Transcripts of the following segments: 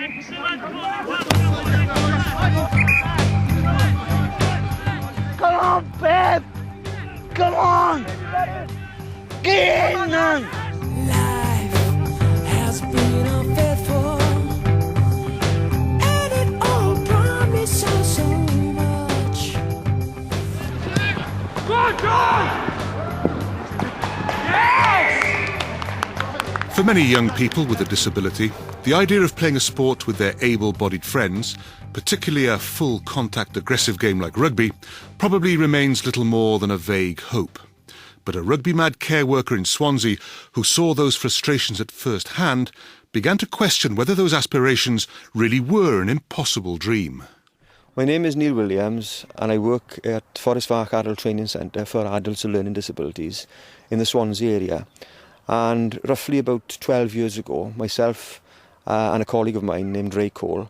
Come on, Pep! Come on! Get in, man! Life has been unfaithful, and it all promises so much. Good goal! For many young people with a disability, the idea of playing a sport with their able-bodied friends, particularly a full-contact aggressive game like rugby, probably remains little more than a vague hope. But a rugby-mad care worker in Swansea, who saw those frustrations at first hand, began to question whether those aspirations really were an impossible dream. My name is Neil Williams and I work at Forest Park Adult Training Centre for adults with learning disabilities in the Swansea area. And roughly about 12 years ago, myself and a colleague of mine named Ray Cole,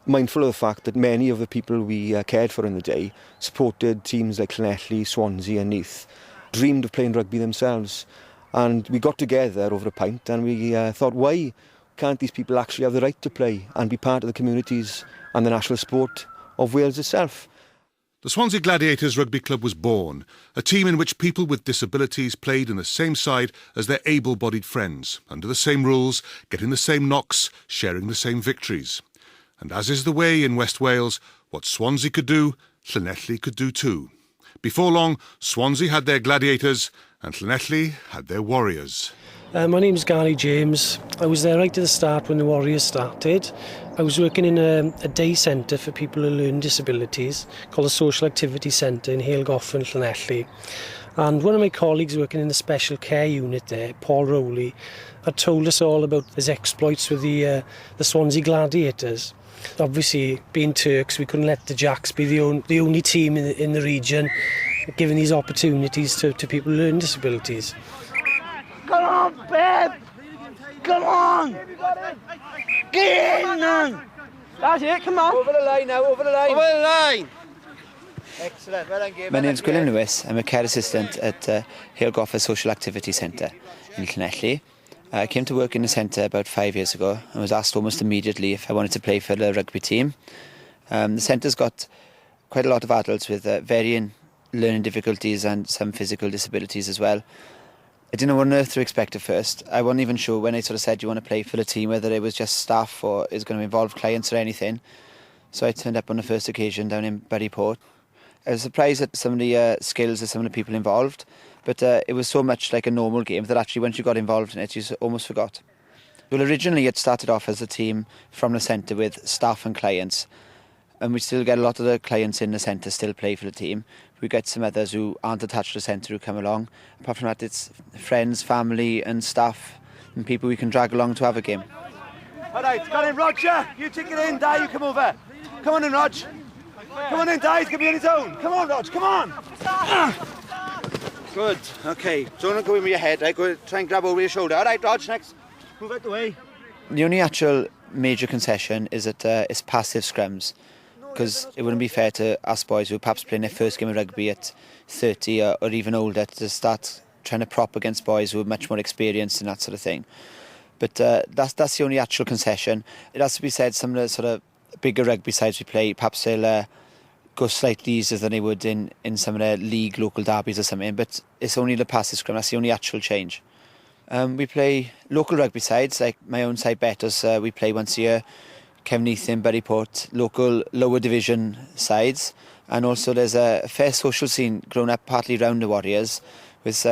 mindful of the fact that many of the people we cared for in the day supported teams like Llanelli, Swansea and Neath, dreamed of playing rugby themselves. And we got together over a pint and we thought, why can't these people actually have the right to play and be part of the communities and the national sport of Wales itself? The Swansea Gladiators Rugby Club was born, a team in which people with disabilities played in the same side as their able-bodied friends, under the same rules, getting the same knocks, sharing the same victories. And as is the way in West Wales, what Swansea could do, Llanelli could do too. Before long, Swansea had their Gladiators and Llanelli had their Warriors. My name's Gary James. I was there right at the start when the Warriors started. I was working in a day centre for people who learn disabilities called the Social Activity Centre in Halegoff and Llanelli. And one of my colleagues working in the special care unit there, Paul Rowley, had told us all about his exploits with the Swansea Gladiators. Obviously, being Turks, we couldn't let the Jacks be the only team in the region giving these opportunities to people who learn disabilities. Come on, Pep! Come on! Get in, man! That's it, come on. Over the line now, over the line. Over the line. Excellent, well done, Gabe. My name's Gwilym Lewis. I'm a care assistant at Halegoff Social Activity Centre in Llanelli. I came to work in the centre about 5 years ago and was asked almost immediately if I wanted to play for the rugby team. The centre's got quite a lot of adults with varying learning difficulties and some physical disabilities as well. I didn't know what on earth to expect at first. I wasn't even sure when they sort of said, do you want to play for the team, whether it was just staff or is going to involve clients or anything. So I turned up on the first occasion down in Buryport. I was surprised at some of the skills of some of the people involved, but it was so much like a normal game that actually once you got involved in it, you almost forgot. Well, originally it started off as a team from the centre with staff and clients, and we still get a lot of the clients in the centre still play for the team. We get some others who aren't attached to the centre who come along. Apart from that, it's friends, family and staff and people we can drag along to have a game. All right, got in, Roger. You take it in, Di, you come over. Come on in, Rog. Come on in, Di, he's going to be on his own. Come on, Rog, come on. Good, OK. Don't go in with your head, right? Go try and grab over your shoulder. All right, Rog, next. Move out the way. The only actual major concession is that it's passive scrums, because it wouldn't be fair to us boys who are perhaps playing their first game of rugby at 30 or even older to start trying to prop against boys who are much more experienced and that sort of thing. But that's the only actual concession. It has to be said, some of the sort of bigger rugby sides we play, perhaps they'll go slightly easier than they would in some of their league local derbies or something, but it's only the passive scrum, that's the only actual change. We play local rugby sides, like my own side Betters, we play once a year. Kevin Newson, Buryport, local lower division sides, and also there's a fair social scene grown up partly around the Warriors, with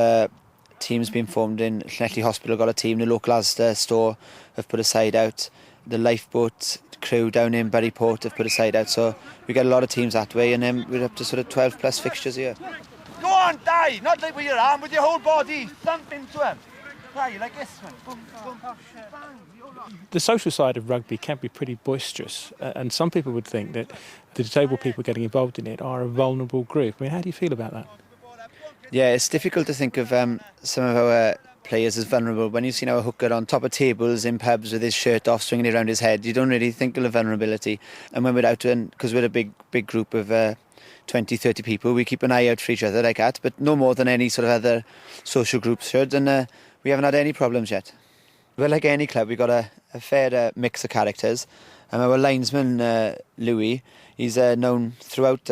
teams being formed in Llanelli Hospital, got a team, the local Asda store have put a side out, the lifeboat crew down in Buryport have put a side out, so we get a lot of teams that way, and then we're up to sort of 12 plus fixtures a year. Go on, Di, not like with your arm, with your whole body, thump into him. Di, like this one. Boom, boom, bang. The social side of rugby can be pretty boisterous, and some people would think that the disabled people getting involved in it are a vulnerable group. I mean, how do you feel about that? Yeah, it's difficult to think of some of our players as vulnerable. When you've seen our hooker on top of tables in pubs with his shirt off, swinging it around his head, you don't really think of the vulnerability. And when we're out, because we're a big group of 20, 30 people, we keep an eye out for each other like that, but no more than any sort of other social groups should, and we haven't had any problems yet. Well, like any club, we've got a a fair mix of characters. Our linesman, Louis, he's known throughout